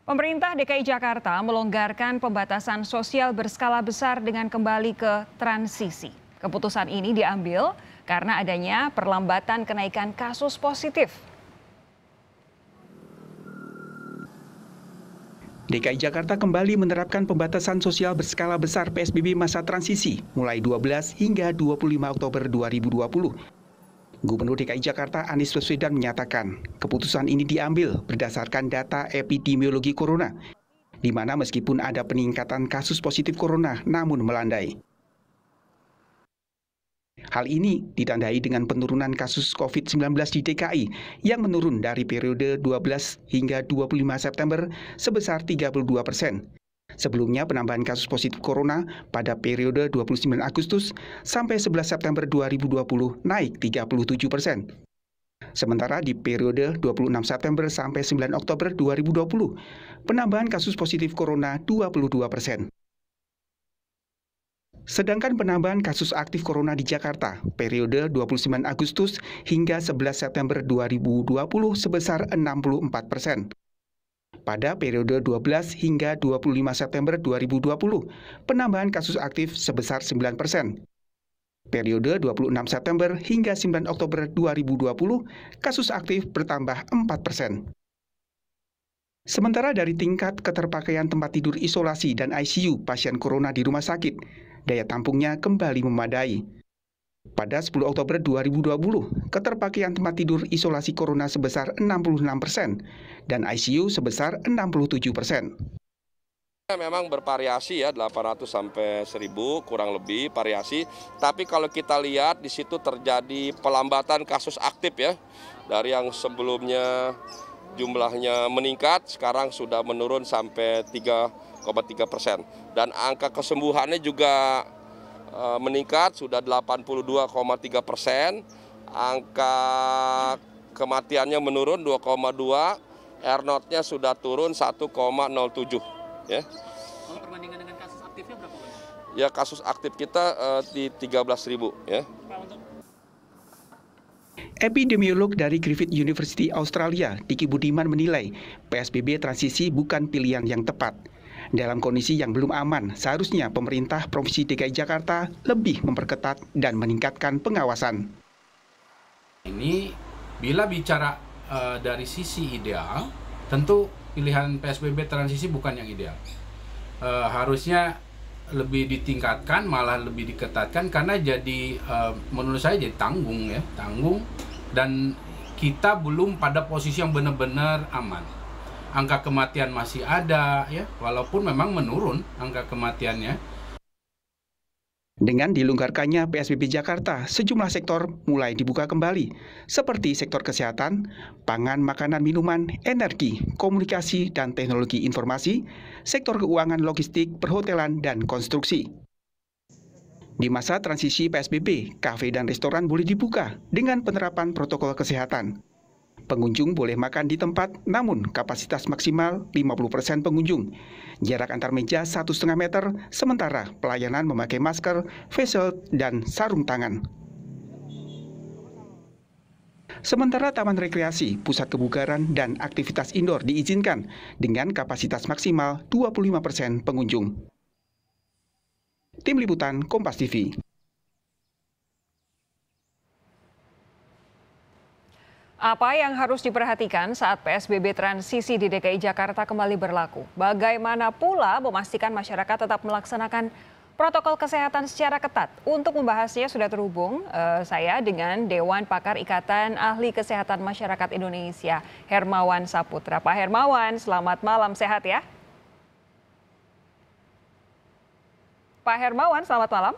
Pemerintah DKI Jakarta melonggarkan pembatasan sosial berskala besar dengan kembali ke transisi. Keputusan ini diambil karena adanya perlambatan kenaikan kasus positif. DKI Jakarta kembali menerapkan pembatasan sosial berskala besar PSBB masa transisi mulai 12 hingga 25 Oktober 2020. Gubernur DKI Jakarta Anies Baswedan menyatakan keputusan ini diambil berdasarkan data epidemiologi corona, di mana meskipun ada peningkatan kasus positif corona namun melandai. Hal ini ditandai dengan penurunan kasus COVID-19 di DKI yang menurun dari periode 12 hingga 25 September sebesar 32%. Sebelumnya penambahan kasus positif corona pada periode 29 Agustus sampai 11 September 2020 naik 37%. Sementara di periode 26 September sampai 9 Oktober 2020, penambahan kasus positif corona 22%. Sedangkan penambahan kasus aktif corona di Jakarta periode 29 Agustus hingga 11 September 2020 sebesar 64%. Pada periode 12 hingga 25 September 2020, penambahan kasus aktif sebesar 9%. Periode 26 September hingga 9 Oktober 2020, kasus aktif bertambah 4%. Sementara dari tingkat keterpakaian tempat tidur isolasi dan ICU pasien corona di rumah sakit, daya tampungnya kembali memadai. Pada 10 Oktober 2020, keterpakaian tempat tidur isolasi corona sebesar 66% dan ICU sebesar 67%. Memang bervariasi ya, 800 sampai 1000 kurang lebih variasi. Tapi kalau kita lihat di situ terjadi pelambatan kasus aktif ya. Dari yang sebelumnya jumlahnya meningkat, sekarang sudah menurun sampai 3,3%. Dan angka kesembuhannya juga meningkat, sudah 82,3%, angka kematiannya menurun 2,2, R0-nya sudah turun 1,07. Ya. Kalau perbandingan dengan kasus aktifnya berapa? Ya, kasus aktif kita di 13.000 ya. Epidemiolog dari Griffith University Australia, Diki Budiman menilai PSBB transisi bukan pilihan yang tepat. Dalam kondisi yang belum aman, seharusnya pemerintah Provinsi DKI Jakarta lebih memperketat dan meningkatkan pengawasan. Ini bila bicara dari sisi ideal, tentu pilihan PSBB transisi bukan yang ideal. Harusnya lebih ditingkatkan, malah lebih diketatkan karena jadi menurut saya jadi tanggung dan kita belum pada posisi yang benar-benar aman. Angka kematian masih ada ya, walaupun memang menurun angka kematiannya. Dengan dilonggarkannya PSBB Jakarta, sejumlah sektor mulai dibuka kembali, seperti sektor kesehatan, pangan, makanan, minuman, energi, komunikasi, dan teknologi informasi, sektor keuangan, logistik, perhotelan, dan konstruksi. Di masa transisi PSBB, kafe dan restoran boleh dibuka dengan penerapan protokol kesehatan. Pengunjung boleh makan di tempat, namun kapasitas maksimal 50% pengunjung. Jarak antar meja 1,5 meter, sementara pelayanan memakai masker, face shield, dan sarung tangan. Sementara taman rekreasi, pusat kebugaran, dan aktivitas indoor diizinkan dengan kapasitas maksimal 25% pengunjung. Tim Liputan Kompas TV. Apa yang harus diperhatikan saat PSBB transisi di DKI Jakarta kembali berlaku? Bagaimana pula memastikan masyarakat tetap melaksanakan protokol kesehatan secara ketat? Untuk membahasnya sudah terhubung saya dengan Dewan Pakar Ikatan Ahli Kesehatan Masyarakat Indonesia, Hermawan Saputra. Pak Hermawan, selamat malam, sehat ya? Pak Hermawan, selamat malam.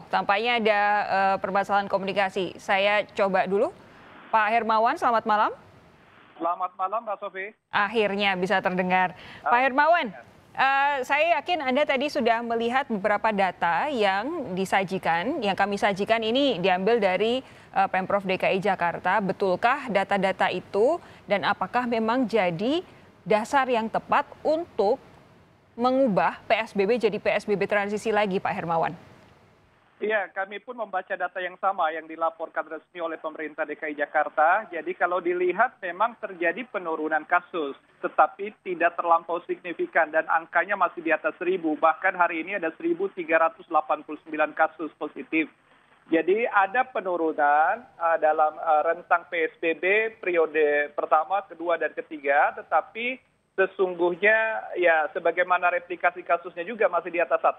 Tampaknya ada permasalahan komunikasi. Saya coba dulu. Pak Hermawan, selamat malam. Selamat malam, Mbak Sofi. Akhirnya bisa terdengar. Pak Hermawan, saya yakin Anda tadi sudah melihat beberapa data yang disajikan, yang kami sajikan ini diambil dari Pemprov DKI Jakarta. Betulkah data-data itu dan apakah memang jadi dasar yang tepat untuk mengubah PSBB jadi PSBB transisi lagi, Pak Hermawan? Iya, kami pun membaca data yang sama yang dilaporkan resmi oleh pemerintah DKI Jakarta. Jadi kalau dilihat memang terjadi penurunan kasus, tetapi tidak terlampau signifikan dan angkanya masih di atas 1.000. Bahkan hari ini ada 1.389 kasus positif. Jadi ada penurunan dalam rentang PSBB periode pertama, kedua, dan ketiga, tetapi sesungguhnya ya sebagaimana replikasi kasusnya juga masih di atas 1.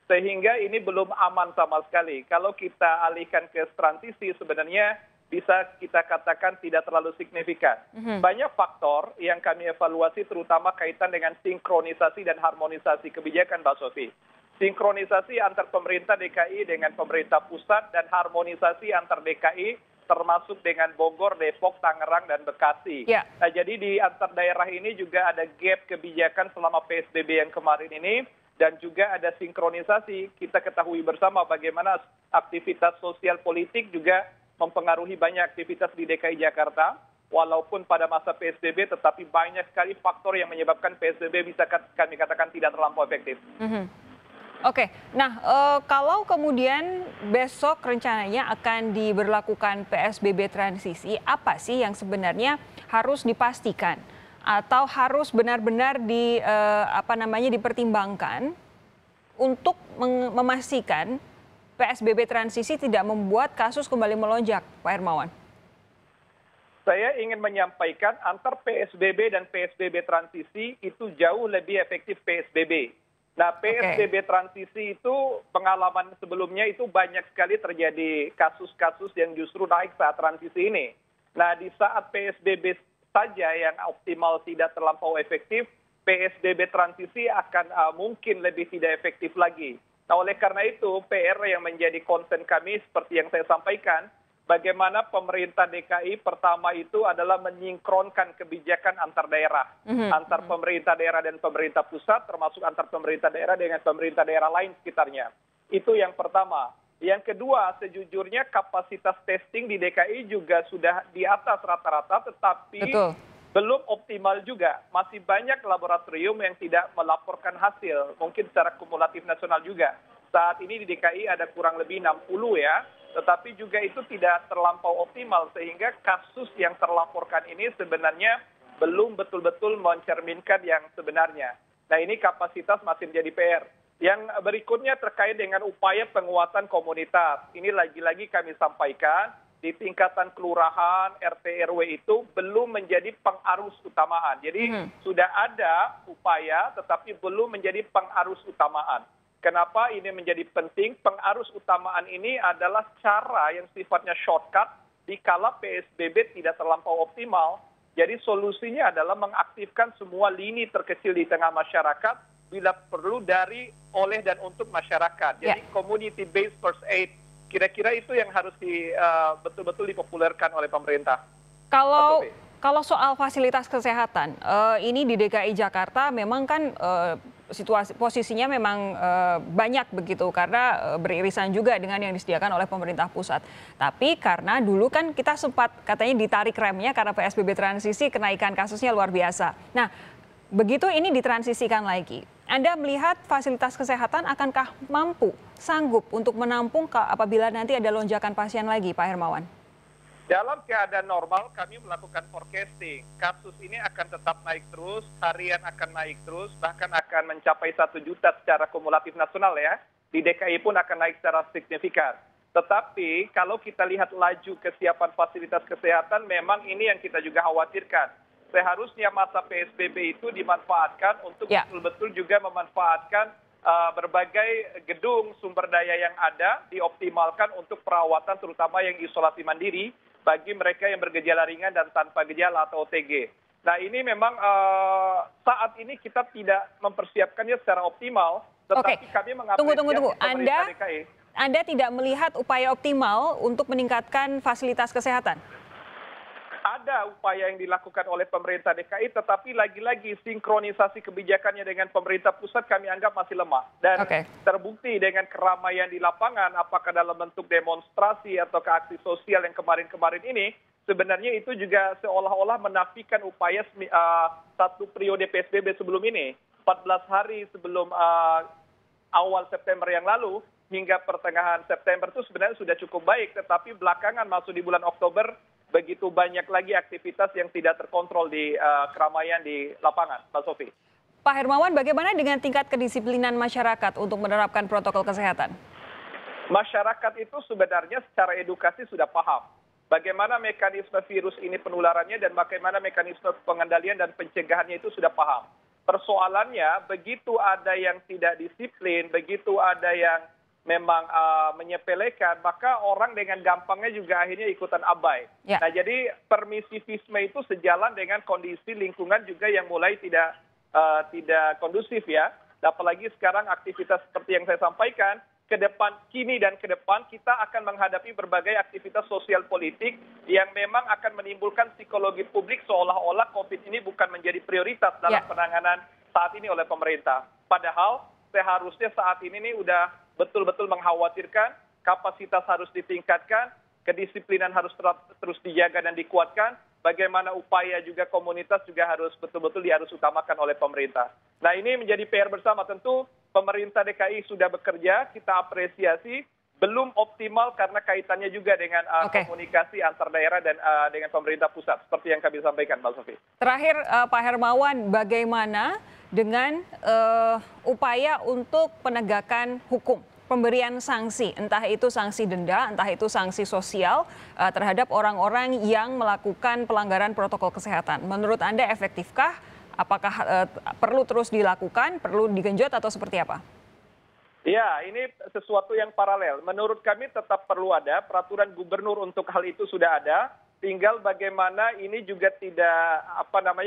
Sehingga ini belum aman sama sekali. Kalau kita alihkan ke transisi sebenarnya bisa kita katakan tidak terlalu signifikan. Banyak faktor yang kami evaluasi terutama kaitan dengan sinkronisasi dan harmonisasi kebijakan Mbak Sofi. Sinkronisasi antar pemerintah DKI dengan pemerintah pusat dan harmonisasi antar DKI termasuk dengan Bogor, Depok, Tangerang, dan Bekasi. Ya. Nah, jadi di antar daerah ini juga ada gap kebijakan selama PSBB yang kemarin ini. Dan juga ada sinkronisasi, kita ketahui bersama bagaimana aktivitas sosial politik juga mempengaruhi banyak aktivitas di DKI Jakarta. Walaupun pada masa PSBB, tetapi banyak sekali faktor yang menyebabkan PSBB bisa kami katakan tidak terlampau efektif. Oke, nah kalau kemudian besok rencananya akan diberlakukan PSBB transisi, apa sih yang sebenarnya harus dipastikan? Atau harus benar-benar dipertimbangkan untuk memastikan PSBB transisi tidak membuat kasus kembali melonjak, Pak Hermawan? Saya ingin menyampaikan antar PSBB dan PSBB transisi itu jauh lebih efektif PSBB. Nah, PSBB transisi itu pengalaman sebelumnya itu banyak sekali terjadi kasus-kasus yang justru naik saat transisi ini. Nah, di saat PSBB saja yang optimal tidak terlampau efektif, PSBB transisi akan mungkin lebih tidak efektif lagi. Nah, oleh karena itu PR yang menjadi concern kami seperti yang saya sampaikan, bagaimana pemerintah DKI pertama itu adalah menyinkronkan kebijakan antar daerah, antar pemerintah daerah dan pemerintah pusat, termasuk antar pemerintah daerah dengan pemerintah daerah lain sekitarnya. Itu yang pertama. Yang kedua, sejujurnya kapasitas testing di DKI juga sudah di atas rata-rata, tetapi belum optimal juga. Masih banyak laboratorium yang tidak melaporkan hasil, mungkin secara kumulatif nasional juga. Saat ini di DKI ada kurang lebih 60 ya, tetapi juga itu tidak terlampau optimal, sehingga kasus yang terlaporkan ini sebenarnya belum betul-betul mencerminkan yang sebenarnya. Nah, ini kapasitas masih menjadi PR. Yang berikutnya terkait dengan upaya penguatan komunitas. Ini lagi-lagi kami sampaikan di tingkatan kelurahan, RT, RW itu belum menjadi pengarus utamaan. Jadi sudah ada upaya tetapi belum menjadi pengarus utamaan. Kenapa ini menjadi penting? Pengarus utamaan ini adalah cara yang sifatnya shortcut dikala PSBB tidak terlampau optimal. Jadi solusinya adalah mengaktifkan semua lini terkecil di tengah masyarakat bila perlu dari, oleh, dan untuk masyarakat. Jadi community based first aid, kira-kira itu yang harus betul-betul dipopulerkan oleh pemerintah. Kalau soal fasilitas kesehatan, ini di DKI Jakarta memang kan posisinya memang banyak begitu karena beririsan juga dengan yang disediakan oleh pemerintah pusat. Tapi karena dulu kan kita sempat katanya ditarik remnya karena PSBB transisi, kenaikan kasusnya luar biasa. Nah, begitu ini ditransisikan lagi, Anda melihat fasilitas kesehatan akankah sanggup untuk menampung apabila nanti ada lonjakan pasien lagi, Pak Hermawan? Dalam keadaan normal kami melakukan forecasting. Kasus ini akan tetap naik terus, harian akan naik terus, bahkan akan mencapai 1 juta secara kumulatif nasional ya. Di DKI pun akan naik secara signifikan. Tetapi kalau kita lihat laju kesiapan fasilitas kesehatan, memang ini yang kita juga khawatirkan. Seharusnya masa PSBB itu dimanfaatkan untuk betul-betul juga memanfaatkan berbagai gedung sumber daya yang ada, dioptimalkan untuk perawatan terutama yang isolasi mandiri bagi mereka yang bergejala ringan dan tanpa gejala atau OTG. Nah, ini memang saat ini kita tidak mempersiapkannya secara optimal, tetapi kami mengapresiasi pemerintah DKI. Anda tidak melihat upaya optimal untuk meningkatkan fasilitas kesehatan? Ada upaya yang dilakukan oleh pemerintah DKI, tetapi lagi-lagi sinkronisasi kebijakannya dengan pemerintah pusat kami anggap masih lemah. Dan terbukti dengan keramaian di lapangan, apakah dalam bentuk demonstrasi atau aksi sosial yang kemarin-kemarin ini, sebenarnya itu juga seolah-olah menafikan upaya satu periode PSBB sebelum ini. 14 hari sebelum awal September yang lalu, hingga pertengahan September itu sebenarnya sudah cukup baik, tetapi belakangan masuk di bulan Oktober begitu banyak lagi aktivitas yang tidak terkontrol di keramaian di lapangan, Mbak Sofi. Pak Hermawan, bagaimana dengan tingkat kedisiplinan masyarakat untuk menerapkan protokol kesehatan? Masyarakat itu sebenarnya secara edukasi sudah paham bagaimana mekanisme virus ini penularannya dan bagaimana mekanisme pengendalian dan pencegahannya itu sudah paham. Persoalannya begitu ada yang tidak disiplin, begitu ada yang memang menyepelekan, maka orang dengan gampangnya juga akhirnya ikutan abai. Ya. Nah, jadi permisivisme itu sejalan dengan kondisi lingkungan juga yang mulai tidak kondusif ya. Apalagi sekarang aktivitas seperti yang saya sampaikan, kini dan ke depan kita akan menghadapi berbagai aktivitas sosial politik yang memang akan menimbulkan psikologi publik seolah-olah COVID ini bukan menjadi prioritas dalam penanganan saat ini oleh pemerintah. Padahal seharusnya saat ini nih udah betul-betul mengkhawatirkan, kapasitas harus ditingkatkan, kedisiplinan harus terus dijaga dan dikuatkan, bagaimana upaya juga komunitas juga harus betul-betul harus utamakan oleh pemerintah. Nah, ini menjadi PR bersama. Tentu pemerintah DKI sudah bekerja, kita apresiasi, belum optimal karena kaitannya juga dengan komunikasi antar daerah dan dengan pemerintah pusat, seperti yang kami sampaikan, Mbak Sofi. Terakhir, Pak Hermawan, bagaimana dengan upaya untuk penegakan hukum, pemberian sanksi, entah itu sanksi denda, entah itu sanksi sosial terhadap orang-orang yang melakukan pelanggaran protokol kesehatan. Menurut Anda efektifkah? Apakah perlu terus dilakukan, perlu digenjot atau seperti apa? Ya, ini sesuatu yang paralel. Menurut kami tetap perlu ada, peraturan gubernur untuk hal itu sudah ada. Tinggal bagaimana ini juga tidak,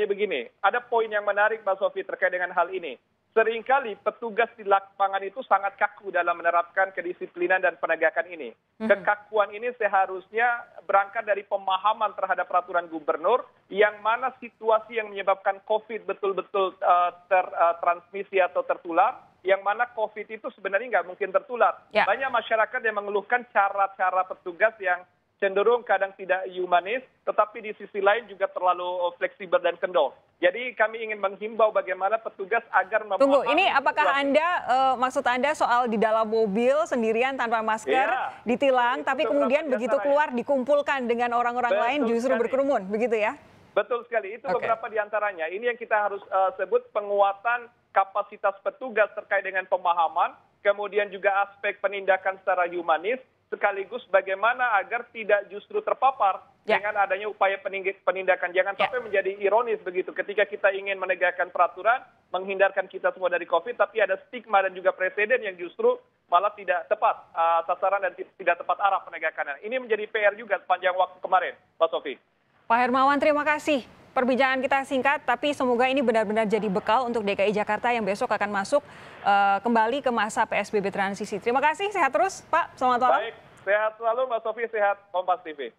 begini. Ada poin yang menarik, Mbak Sofi, terkait dengan hal ini. Seringkali petugas di lapangan itu sangat kaku dalam menerapkan kedisiplinan dan penegakan ini. Kekakuan ini seharusnya berangkat dari pemahaman terhadap peraturan gubernur, yang mana situasi yang menyebabkan COVID betul-betul tertransmisi atau tertular, yang mana COVID itu sebenarnya nggak mungkin tertular. Ya. Banyak masyarakat yang mengeluhkan cara-cara petugas yang cenderung kadang tidak humanis, tetapi di sisi lain juga terlalu fleksibel dan kendor. Jadi kami ingin menghimbau bagaimana petugas agar memahami... Tunggu, ini apakah maksud Anda soal di dalam mobil sendirian tanpa masker, ditilang, tapi kemudian begitu keluar dikumpulkan dengan orang-orang lain justru berkerumun, begitu ya? Betul sekali, itu beberapa di antaranya. Ini yang kita harus sebut penguatan kapasitas petugas terkait dengan pemahaman, kemudian juga aspek penindakan secara humanis, sekaligus bagaimana agar tidak justru terpapar dengan adanya upaya penindakan. Jangan sampai menjadi ironis begitu ketika kita ingin menegakkan peraturan, menghindarkan kita semua dari COVID, tapi ada stigma dan juga presiden yang justru malah tidak tepat sasaran dan tidak tepat arah penegakannya. Ini menjadi PR juga sepanjang waktu kemarin, Pak Sofi. Pak Hermawan, terima kasih. Perbincangan kita singkat, tapi semoga ini benar-benar jadi bekal untuk DKI Jakarta yang besok akan masuk kembali ke masa PSBB transisi. Terima kasih, sehat terus Pak, selamat malam. Baik, sehat selalu Mbak Sofi, sehat Kompas TV.